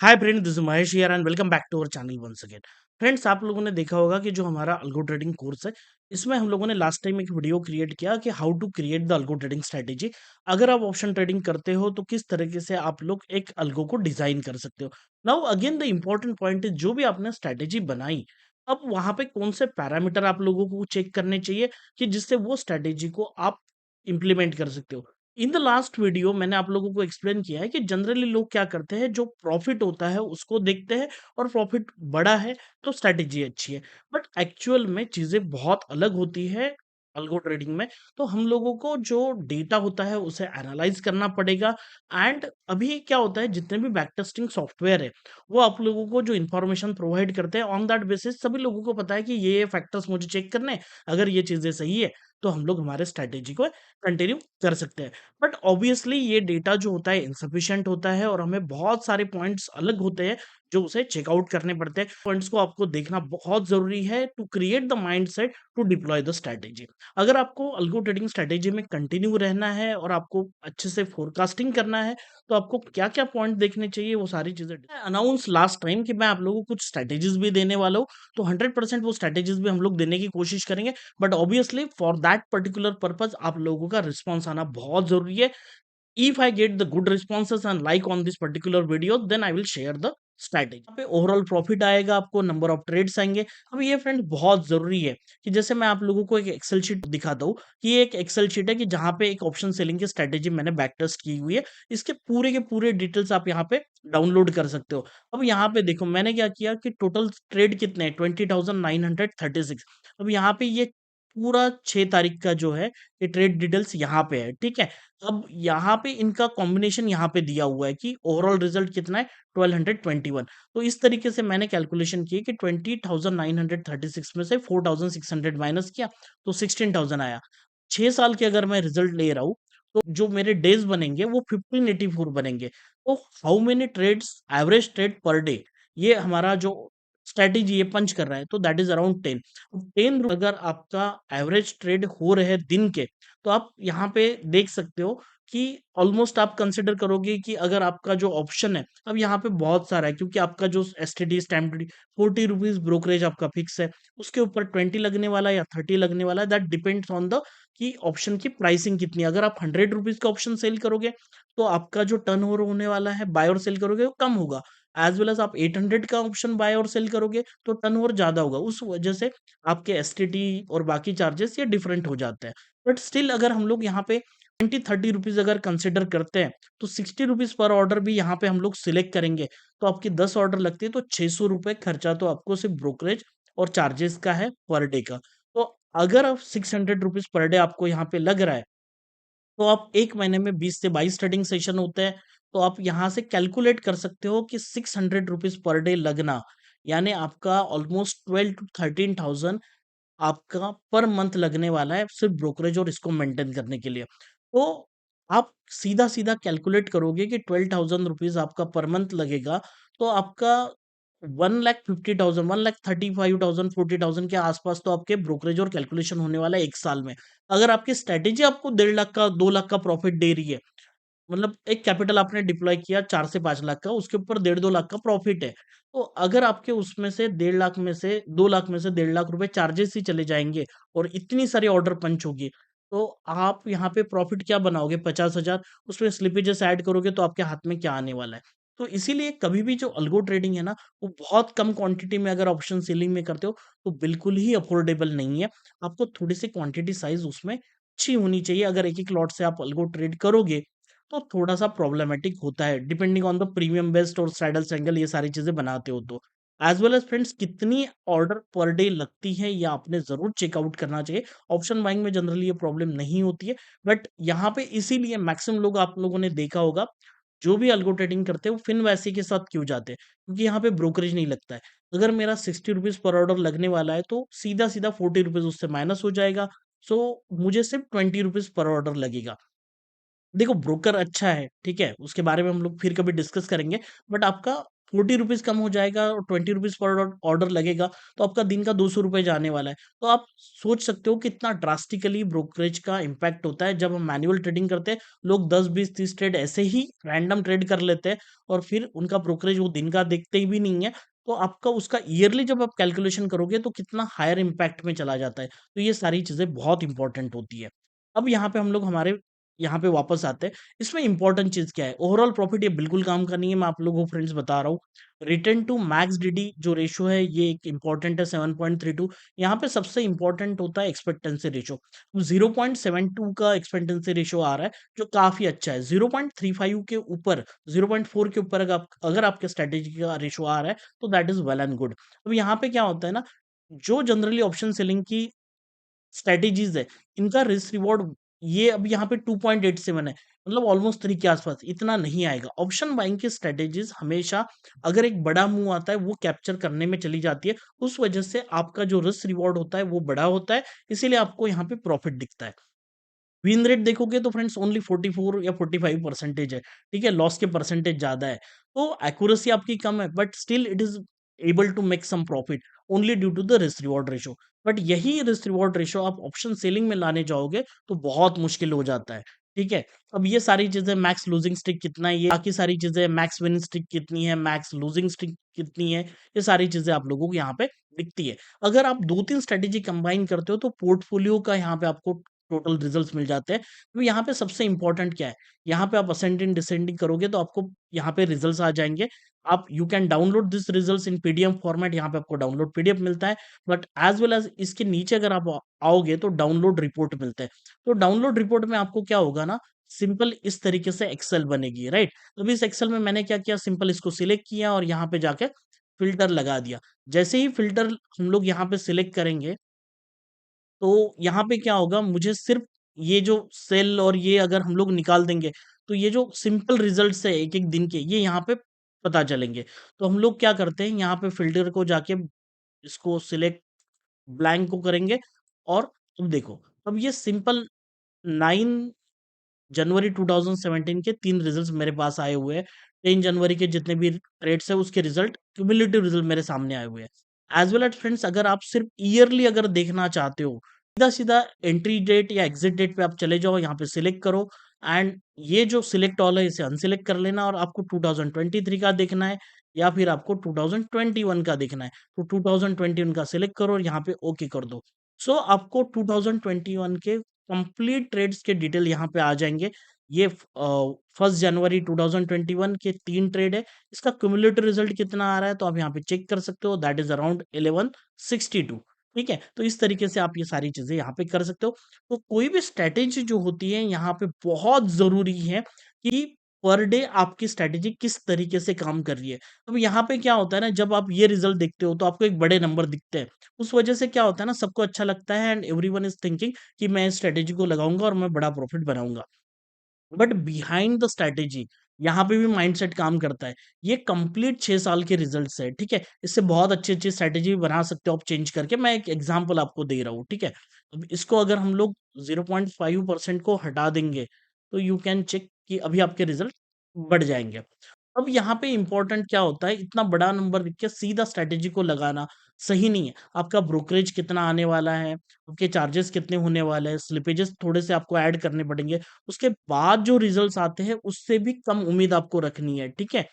Hi friend, this is Mahesh here and welcome back to our channel once again. Friends, आप लोगों ने देखा होगा कि जो हमारा अल्गो ट्रेडिंग कोर्स है, इसमें हम लोगों ने लास्ट टाइम एक वीडियो क्रिएट किया कि how to create the algo trading strategy. अगर आप ऑप्शन ट्रेडिंग करते हो तो किस तरीके से आप लोग एक अल्गो को डिजाइन कर सकते हो। Now again the important point is, जो भी आपने स्ट्रेटेजी बनाई, अब वहां पे कौन से पैरामीटर आप लोगों को चेक करने चाहिए कि जिससे वो स्ट्रेटेजी को आप इम्प्लीमेंट कर सकते हो। इन द लास्ट वीडियो मैंने आप लोगों को एक्सप्लेन किया है कि जनरली लोग क्या करते हैं, जो प्रॉफिट होता है उसको देखते हैं, और प्रॉफिट बड़ा है तो स्ट्रैटेजी अच्छी है। बट एक्चुअल में चीजें बहुत अलग होती है अल्गो ट्रेडिंग में। तो हम लोगों को जो डेटा होता है उसे एनालाइज करना पड़ेगा। एंड अभी क्या होता है, जितने भी बैक टेस्टिंग सॉफ्टवेयर है, वो आप लोगों को जो इन्फॉर्मेशन प्रोवाइड करते हैं, ऑन दैट बेसिस सभी लोगों को पता है कि ये फैक्टर्स मुझे चेक करने हैं। अगर ये चीजें सही है तो हम लोग हमारे स्ट्रैटेजी को कंटिन्यू कर सकते हैं। बट ऑब्वियसली ये डेटा जो होता है इनसफिशिएंट होता है, और हमें बहुत सारे पॉइंट्स अलग होते हैं जो उसे चेकआउट करने पड़ते हैं। पॉइंट्स को आपको देखना बहुत जरूरी है to create the mindset to deploy the strategy. अगर आपको अल्गो ट्रेडिंग स्ट्रैटेजी में कंटिन्यू रहना है और आपको अच्छे से फोरकास्टिंग करना है, तो आपको क्या क्या पॉइंट देखने चाहिए, वो सारी चीजें अनाउंस लास्ट टाइम कि मैं आप लोगों को कुछ स्ट्रैटेजीज भी देने वाला हूँ। तो 100% वो स्ट्रैटेजीज भी हम लोग देने की कोशिश करेंगे। But obviously for that particular purpose आप लोगों का रिस्पॉन्स आना बहुत जरूरी है। If I get the good responses and like on this particular video, then I will share the strategy। यहाँ पे ओवरऑल प्रॉफिट आएगा, आपको नंबर ऑफ ट्रेड्स आएंगे। अब ये फ्रेंड बहुत जरूरी है कि जैसे मैं आप लोगों को एक एक्सेल शीट दिखाता हूँ कि ये एक एक्सेल शीट है कि जहाँ पे एक ऑप्शन सेलिंग की स्ट्रेटेजी मैंने बैक टेस्ट की हुई है। इसके पूरे के पूरे डिटेल्स आप यहाँ पे डाउनलोड कर सकते हो। अब यहाँ पे देखो मैंने क्या किया कि टोटल ट्रेड कितने हैं, 20,936। अब यहाँ पे ये पूरा 6 तारीख का जो है, ये ट्रेड डिटेल्स यहाँ पे है, ठीक है। अब यहाँ पे इनका कॉम्बिनेशन यहाँ पे दिया हुआ है कि ओवरऑल रिजल्ट कितना है, 1221। तो इस तरीके से मैंने कैलकुलेशन की कि 20,936 में से 4,600 माइनस किया तो 16,000 आया। 6 साल के अगर मैं रिजल्ट ले रहा हूँ, तो जो मेरे डेज बनेंगे वो 1584 बनेंगे। तो how many trades, average trade per day, ये हमारा जो स्ट्रेटेजी ये पंच कर रहा है, तो दैट इज अराउंड 10। 10 अगर आपका एवरेज ट्रेड हो रहे दिन के, तो आप यहाँ पे देख सकते हो कि ऑलमोस्ट आप कंसिडर करोगे कि अगर आपका जो ऑप्शन है, अब यहाँ पे बहुत सारा है क्योंकि आपका जो S T D stamp duty 40 rupees brokerage आपका फिक्स है। उसके ऊपर 20 लगने वाला है या 30 लगने वाला है, दैट डिपेंड्स ऑन द कि ऑप्शन की प्राइसिंग कितनी है। अगर आप 100 रुपीज का ऑप्शन सेल करोगे, तो आपका जो टर्न ओवर होने वाला है बाय और सेल करोगे वो कम होगा। एज वेल एज आप 800 का ऑप्शन बाय और सेल करोगे तो टर्न ओवर ज्यादा होगा। उस वजह से आपके एस और बाकी चार्जेस ये डिफरेंट हो जाते हैं। बट स्टिल अगर हम लोग यहाँ पे 20-30 रुपीज अगर कंसिडर करते हैं, तो 60 रुपीज पर ऑर्डर भी यहाँ पे हम लोग सिलेक्ट करेंगे। तो आपकी 10 ऑर्डर लगती है तो 600 रुपये खर्चा तो आपको सिर्फ ब्रोकरेज और चार्जेस का है पर डे का। तो अगर आप 600 रुपीज पर डे आपको यहाँ पे लग रहा है, तो आप एक महीने में 20 से 22 ट्रेडिंग सेशन होते हैं। तो आप यहाँ से कैलकुलेट कर सकते हो कि 600 रुपीज पर डे लगना, यानी आपका ऑलमोस्ट 12 to 13,000 आपका पर मंथ लगने वाला है सिर्फ ब्रोकरेज और इसको मेंटेन करने के लिए। तो आप सीधा सीधा कैलकुलेट करोगे कि 12,000 रुपीज आपका पर मंथ लगेगा, तो आपका 1,50,000, 1,35,000, 40,000 के आसपास तो आपके ब्रोकरेज और कैलकुलेशन होने वाला है एक साल में। अगर आपकी स्ट्रेटेजी आपको 1.5 लाख का, 2 लाख का प्रॉफिट दे रही है, मतलब एक कैपिटल आपने डिप्लॉय किया 4 से 5 लाख का, उसके ऊपर 1.5-2 लाख का प्रॉफिट है। तो अगर आपके उसमें से 1.5 लाख में से 2 लाख में से 1.5 लाख रुपए चार्जेस ही चले जाएंगे, और इतनी सारी ऑर्डर पंच होगी, तो आप यहाँ पे प्रॉफिट क्या बनाओगे, 50,000। उसमें स्लिपेजेस ऐड करोगे तो आपके हाथ में क्या आने वाला है। तो इसीलिए कभी भी जो अल्गो ट्रेडिंग है ना, वो बहुत कम क्वांटिटी में अगर ऑप्शन सेलिंग में करते हो तो बिल्कुल ही अफोर्डेबल नहीं है। आपको थोड़ी सी क्वांटिटी साइज उसमें अच्छी होनी चाहिए। अगर एक एक लॉट से आप अल्गो ट्रेड करोगे, तो थोड़ा-सा प्रॉब्लमैटिक होता है, depending on the premium based और सैडल एंगल, ये सारी चीज़ें बनाते हो तो। एज़ वेल एज़ फ्रेंड्स, कितनी ऑर्डर पर डे लगती है, ये आपने ज़रूर चेकआउट करना चाहिए। ऑप्शन बाइंग में जनरली ये प्रॉब्लम नहीं होती है, बट यहाँ पे इसीलिए मैक्सिमम लोग, आप लोगों ने देखा होगा, जो भी अल्गो ट्रेडिंग करते हैं, वो फिनवैसी के साथ क्यों जाते हैं? क्योंकि यहाँ पे ब्रोकरेज नहीं लगता है। अगर मेरा 60 रुपीज़ पर ऑर्डर लगने वाला है, तो सीधा-सीधा 40 रुपीज़ उससे माइनस हो जाएगा। सो मुझे सिर्फ 20 रुपीज़ पर ऑर्डर लगेगा। देखो ब्रोकर अच्छा है, ठीक है? उसके बारे में हम लोग फिर कभी डिस्कस करेंगे। बट आपका ₹40 कम हो जाएगा और ₹20 पर ऑर्डर लगेगा, तो आपका दिन का ₹200 जाने वाला है। तो आप सोच सकते हो कितना ड्रास्टिकली ब्रोकरेज का इम्पैक्ट होता है जब हम मैनुअल ट्रेडिंग करते हैं। लोग 10, 20, 30 ट्रेड ऐसे ही रैंडम ट्रेड कर लेते हैं और फिर उनका ब्रोकरेज वो दिन का देखते ही भी नहीं है। तो आपका उसका ईयरली जब आप कैलकुलेशन करोगे तो कितना हायर इम्पैक्ट में चला जाता है। तो ये सारी चीज़ें बहुत इंपॉर्टेंट होती है। अब यहाँ पे हम लोग हमारे यहाँ पे वापस आते हैं। इसमें इम्पोर्टेंट चीज़ क्या है? ओवरऑल प्रॉफिट ये बिल्कुल काम का नहीं है, मैं आप लोगों को फ्रेंड्स बता रहा हूँ। रिटर्न टू मैक्स डीडी जो रेशियो है ये एक इम्पोर्टेंट है 7.32। यहाँ पे सबसे इम्पोर्टेंट होता है एक्सपेक्टेंसी रेशियो। 0.72 का एक्सपेक्टेंसी रेशियो आ रहा है जो काफ़ी अच्छा है। 0.35 के ऊपर 0.4 के ऊपर अगर आपके स्ट्रैटेजी का रेशियो आ रहा है तो that is well and good. अब यहाँ पे क्या होता है ना, जो जनरली ऑप्शन सेलिंग की स्ट्रैटेजीज़ है, इनका रिस्क रिवॉर्ड ये अब यहाँ पे 2.87 है, मतलब ऑलमोस्ट 3 के आस-पास, इतना नहीं आएगा। ऑप्शन बाइंग की स्ट्रैटेजीज़ हमेशा अगर एक बड़ा मूव आता है, वो कैप्चर करने में चली जाती है, उस वजह से आपका जो रिस्क रिवॉर्ड होता है, वो बड़ा होता है, इसीलिए आपको यहाँ पे प्रॉफिट दिखता है। विन रेट देखोगे तो फ्रेंड्स ओनली 44 या 45 परसेंटेज है, ठीक है? लॉस के परसेंटेज ज़्यादा है। तो एक्यूरेसी आपकी कम है but still it is able to make some profit only due to the risk reward ratio. But यही रिस्क रिवॉर्ड रेशियो आप ऑप्शन सेलिंग में लाने जाओगे तो बहुत मुश्किल हो जाता है, ठीक है? अब ये सारी चीज़ें मैक्स लूजिंग स्ट्रिक कितना है, ये बाकी सारी चीज़ें मैक्स विनिंग स्ट्रिक कितनी है, मैक्स लूजिंग स्ट्रिक कितनी है, ये सारी चीज़ें आप लोगों को यहाँ पे दिखती है। अगर आप 2-3 स्ट्रैटेजी कंबाइन करते हो तो पोर्टफोलियो का यहाँ पे आपको टोटल रिजल्ट्स मिल जाते हैं। तो यहाँ पे सबसे इम्पोर्टेंट क्या है, यहाँ पे आप असेंडिंग डिसेंडिंग करोगे तो आपको यहाँ पे रिजल्ट्स आ जाएँगे। आप you can download this results in PDF format, यहाँ पे आपको डाउनलोड पीडीएफ मिलता है, बट एज़ वेल एज़ इसके नीचे अगर आप आओगे तो डाउनलोड रिपोर्ट मिलता है। तो डाउनलोड रिपोर्ट में आपको क्या होगा ना, सिंपल इस तरीके से एक्सेल बनेगी, राइट? अब इस एक्सेल में मैंने क्या किया, सिंपल इसको सिलेक्ट किया और यहाँ पे जाके फ़िल्टर लगा दिया। जैसे ही फ़िल्टर हम लोग यहाँ पे सिलेक्ट करेंगे तो यहाँ पे क्या होगा, मुझे सिर्फ़ ये जो सेल और ये अगर हम लोग निकाल देंगे, तो ये जो सिंपल रिज़ल्ट्स है एक-एक दिन के, ये यहाँ पे पता चलेंगे। तो हम लोग क्या करते हैं, यहाँ पे फ़िल्टर को जाके इसको सिलेक्ट ब्लैंक को करेंगे और अब देखो, अब ये सिंपल 9 जनवरी 2017 के 3 रिज़ल्ट्स मेरे पास आए हुए हैं। 10 जनवरी के जितने भी ट्रेड्स हैं उसके रिज़ल्ट, क्युमुलेटिव रिज़ल्ट मेरे सामने आए हुए हैं। एज़ वेल एज़ फ्रेंड्स अगर आप सिर्फ़ ईयरली अगर देखना चाहते हो, सीधा-सीधा एंट्री डेट या एग्ज़िट डेट पे आप चले जाओ, यहाँ पे सिलेक्ट करो एंड ये जो सिलेक्ट ऑल है इसे अनसिलेक्ट कर लेना और आपको 2023 का देखना है या फिर आपको 2021 का देखना है, तो 2021 का सिलेक्ट करो और यहाँ पे ओके कर दो। सो आपको 2021 के कंप्लीट ट्रेड्स के डिटेल यहाँ पे आ जाएँगे। ये 1 जनवरी 2021 के 3 ट्रेड है। इसका क्युमुलेटिव रिज़ल्ट कितना आ रहा है तो आप यहाँ पे चेक कर सकते हो, दैट इज़ अराउंड 1162, ठीक है? तो इस तरीके से आप ये सारी चीज़ें यहाँ पे कर सकते हो। तो कोई भी स्ट्रैटेजी जो होती है यहाँ पे बहुत ज़रूरी है कि पर डे आपकी स्ट्रैटेजी किस तरीके से काम कर रही है। अब यहाँ पे क्या होता है ना, जब आप ये रिज़ल्ट देखते हो तो आपको एक बड़े नंबर दिखते हैं। उस वजह से क्या होता है ना, सबको अच्छा लगता है एंड एवरीवन इज़ थिंकिंग कि मैं इस स्ट्रैटेजी को लगाऊँगा और मैं बड़ा प्रॉफिट बनाऊँगा। बट बिहाइंड द स्ट्रैटेजी यहाँ पे भी माइंडसेट काम करता है। ये कंप्लीट 6 साल के रिजल्ट्स है, ठीक है? इससे बहुत अच्छी-अच्छी स्ट्रैटेजी बना सकते हो आप चेंज करके। मैं एक एग्ज़ाम्पल आपको दे रहा हूँ, ठीक है? अब इसको अगर हम लोग 0.5% को हटा देंगे, तो यू कैन चेक कि अभी आपके रिजल्ट बढ़ जाएँगे। अब यहाँ पे इम्पोर्टेंट क्या होता है, इतना बड़ा नंबर देख के सीधा स्ट्रैटेजी को लगाना सही नहीं है। आपका ब्रोकरेज कितना आने वाला है, आपके चार्जेस कितने होने वाले हैं, स्लिपेजेस थोड़े से आपको ऐड करने पड़ेंगे। उसके बाद जो रिजल्ट्स आते हैं उससे भी कम उम्मीद आपको रखनी है, ठीक है?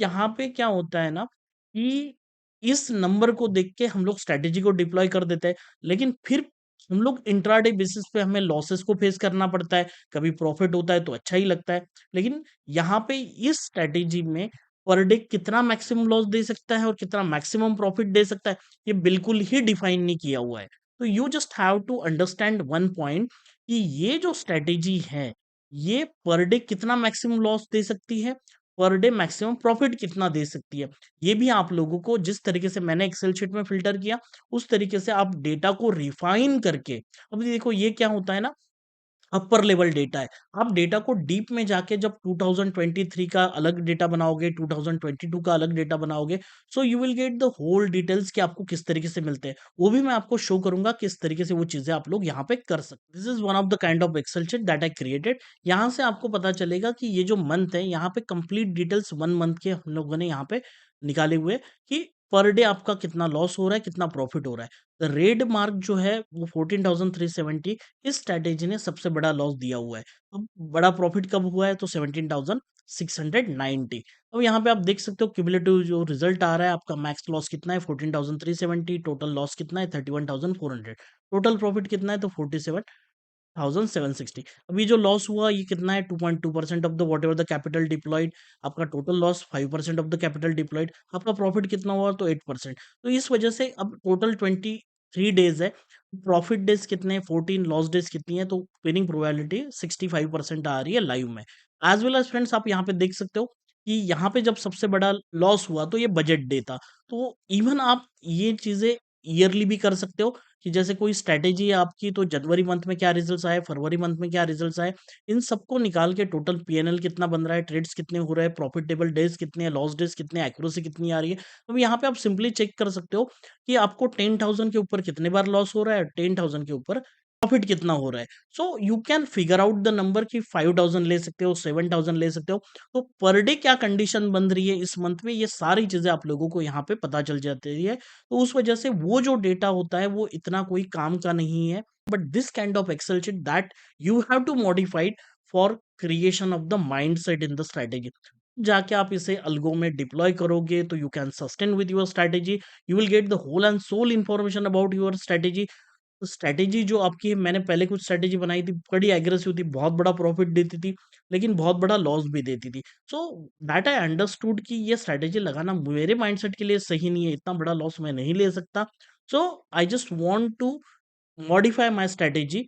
यहाँ पे क्या होता है ना कि इस नंबर को देख के हम लोग स्ट्रैटेजी को डिप्लॉय कर देते हैं, लेकिन फिर हम लोग इंट्राडे बेसिस पे हमें लॉसेस को फेस करना पड़ता है, कभी प्रॉफिट होता है तो अच्छा ही लगता है। लेकिन यहाँ पे इस स्ट्रैटेजी में पर डे कितना मैक्सिमम लॉस दे सकता है और कितना मैक्सिमम प्रॉफिट दे सकता है, ये बिल्कुल ही डिफाइन नहीं किया हुआ है। तो you just have to understand one point कि ये जो स्ट्रैटेजी है, ये पर डे कितना मैक्सिमम लॉस दे सकती है, पर डे मैक्सिमम प्रॉफिट कितना दे सकती है। ये भी आप लोगों को जिस तरीके से मैंने एक्सेल शीट में फ़िल्टर किया, उस तरीके से आप डेटा को रिफाइन करके अब देखो ये क्या होता है ना, अपर लेवल डेटा है। आप डेटा को डीप में जाके जब 2023 का अलग डेटा बनाओगे, 2022 का अलग डेटा बनाओगे, so you will get the whole details कि आपको किस तरीके से मिलते हैं। वो भी मैं आपको शो करूँगा किस तरीके से वो चीज़ें आप लोग यहाँ पे कर सकते हैं। This is one of the kind of Excel sheet that I created. यहाँ से आपको पता चलेगा कि ये जो मंथ है, यहाँ पे कंप्लीट डिटेल्स 1 मंथ के हम लोगों ने यहाँ पे निकाले हुए कि पर डे आपका कितना लॉस हो रहा है, कितना प्रॉफिट हो रहा है। द रेड मार्क जो है वो 14,370, इस स्ट्रैटेजी ने सबसे बड़ा लॉस दिया हुआ है। अब बड़ा प्रॉफिट कब हुआ है तो 17,690। अब यहाँ पे आप देख सकते हो क्यूमुलेटिव जो रिजल्ट आ रहा है, आपका मैक्स लॉस कितना है 14,370, टोटल लॉस कितना है 31,400, टोटल प्रॉफिट कितना है तो 47,760। अब ये जो लॉस हुआ ये कितना है 2.2% of the whatever the capital deployed. आपका total loss 5% of the capital deployed. आपका प्रॉफिट कितना हुआ तो 8%। तो इस वजह से अब टोटल 23 डेज है, प्रॉफिट डेज कितने हैं 14, लॉस डेज कितनी है तो विनिंग प्रोबेबिलिटी 65% आ रही है लाइव में। एज वेल एज फ्रेंड्स आप यहाँ पे देख सकते हो कि यहाँ पे जब सबसे बड़ा लॉस हुआ तो ये बजट डे था। तो इवन आप ये चीजें ईयरली भी कर सकते हो कि जैसे कोई स्ट्रैटेजी है आपकी तो जनवरी मंथ में क्या रिजल्ट्स आए, फरवरी मंथ में क्या रिजल्ट्स आए, इन सबको निकाल के टोटल पीएनएल कितना बन रहा है, ट्रेड्स कितने हो रहे हैं, प्रॉफिटेबल डेज कितने हैं, लॉस डेज कितने हैं, एक्यूरेसी कितनी आ रही है। तो यहाँ पे आप सिंपली चेक कर सकते हो कि आपको 10,000 के ऊपर कितने बार लॉस हो रहा है, 10,000 के ऊपर प्रॉफिट कितना हो रहा है। So you can figure out the number कि 5,000 ले सकते हो, 7,000 ले सकते हो। तो पर डे क्या कंडीशन बन रही है इस मंथ में, ये सारी चीजें आप लोगों को यहाँ पे पता चल जाती है। तो उस वजह से वो जो डेटा होता है वो इतना कोई काम का नहीं है। But this kind of Excel sheet that you have to modified for creation of the mindset in the strategy. जाके आप इसे अल्गो में डिप्लॉय करोगे तो you can sustain with your strategy. You will get the whole and sole information about your strategy. Strategy जो आपकी है, मैंने पहले कुछ स्ट्रैटेजी बनाई थी, बड़ी एग्रेसिव थी, बहुत बड़ा प्रॉफिट देती थी, लेकिन बहुत बड़ा लॉस भी देती थी। सो दैट आई अंडरस्टूड कि ये स्ट्रैटेजी लगाना मेरे माइंडसेट के लिए सही नहीं है, इतना बड़ा लॉस मैं नहीं ले सकता। So I just want to modify my strategy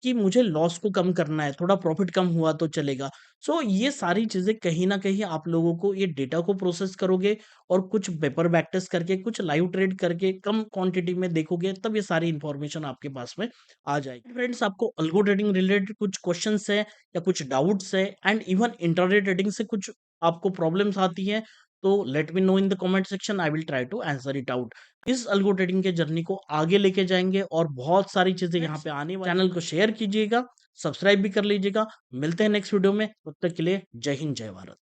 कि मुझे लॉस को कम करना है, थोड़ा प्रॉफिट कम हुआ तो चलेगा। सो ये सारी चीज़ें कहीं न कहीं आप लोगों को ये डेटा को प्रोसेस करोगे और कुछ पेपर बैक टेस्ट करके, कुछ लाइव ट्रेड करके, कम क्वांटिटी में देखोगे, तब ये सारी इन्फॉर्मेशन आपके पास में आ जाएगी। फ्रेंड्स, आपको अल्गो ट्रेडिंग रिलेटेड कुछ क्वेश्चन्स है या कुछ डाउट्स है एंड इवन इंट्राडे ट्रेडिंग से कुछ आपको प्रॉब्लम्स आती हैं, तो let me know in the comment section, I will try to answer it out. इस अल्गो ट्रेडिंग के जर्नी को आगे लेके जाएँगे और बहुत सारी चीज़ें यहाँ पे आने वाली। चैनल को शेयर कीजिएगा, सब्सक्राइब भी कर लीजिएगा। मिलते हैं नेक्स्ट वीडियो में, तब तक के लिए जय हिंद, जय भारत।